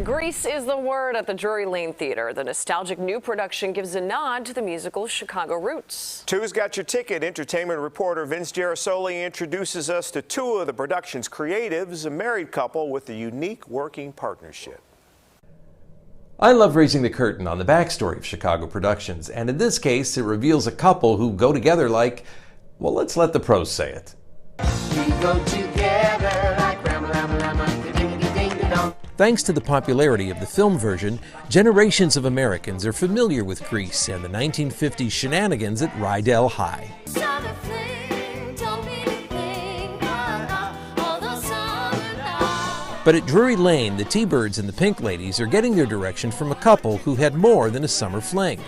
Grease is the word at the Drury Lane Theater. The nostalgic new production gives a nod to the musical's Chicago roots. 2's got your ticket. Entertainment reporter Vince Girasoli introduces us to two of the production's creatives, a married couple with a unique working partnership. I love raising the curtain on the backstory of Chicago productions, and in this case, it reveals a couple who go together like, well, let's let the pros say it. We go together like ram-a-lam-a-lam-a, Thanks to the popularity of the film version, generations of Americans are familiar with Grease and the 1950s shenanigans at Rydell High. But at Drury Lane, the T-Birds and the Pink Ladies are getting their direction from a couple who had more than a summer fling.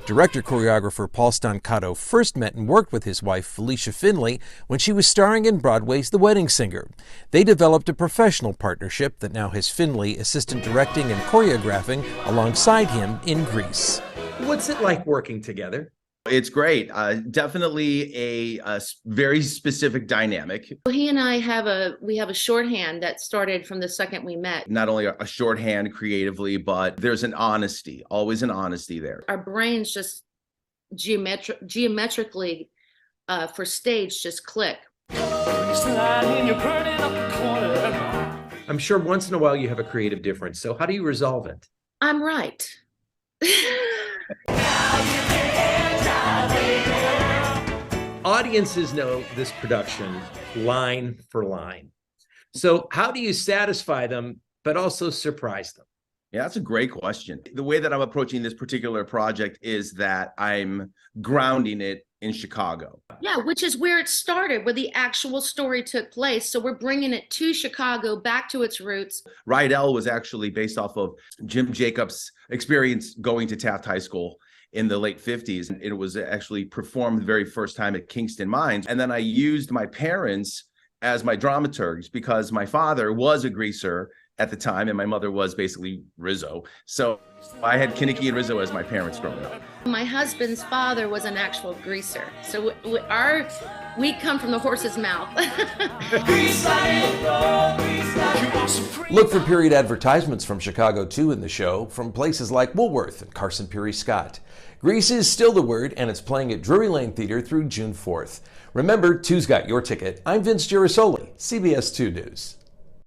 Director-choreographer Paul Stancato first met and worked with his wife Felicia Finley when she was starring in Broadway's The Wedding Singer. They developed a professional partnership that now has Finley assistant directing and choreographing alongside him in Grease. What's it like working together? It's great. Definitely a very specific dynamic. He and I have a shorthand that started from the second we met. Not only a shorthand creatively, but there's an honesty, always an honesty there. Our brains just geometrically for stage just click. I'm sure once in a while you have a creative difference. So how do you resolve it? I'm right. Audiences know this production line for line. So how do you satisfy them, but also surprise them? Yeah, that's a great question. The way that I'm approaching this particular project is that I'm grounding it in Chicago. Yeah, which is where it started, where the actual story took place. So we're bringing it to Chicago, back to its roots. Rydell was actually based off of Jim Jacobs' experience going to Taft High School in the late 50s. It was actually performed the very first time at Kingston Mines. And then I used my parents as my dramaturgs because my father was a greaser at the time and my mother was basically Rizzo. So I had Kinnicky and Rizzo as my parents growing up. My husband's father was an actual greaser. So we come from the horse's mouth. Look for period advertisements from Chicago 2 in the show from places like Woolworth and Carson Peary Scott. Grease is still the word, and it's playing at Drury Lane Theater through June 4th. Remember, 2's got your ticket. I'm Vince Girasoli, CBS 2 News.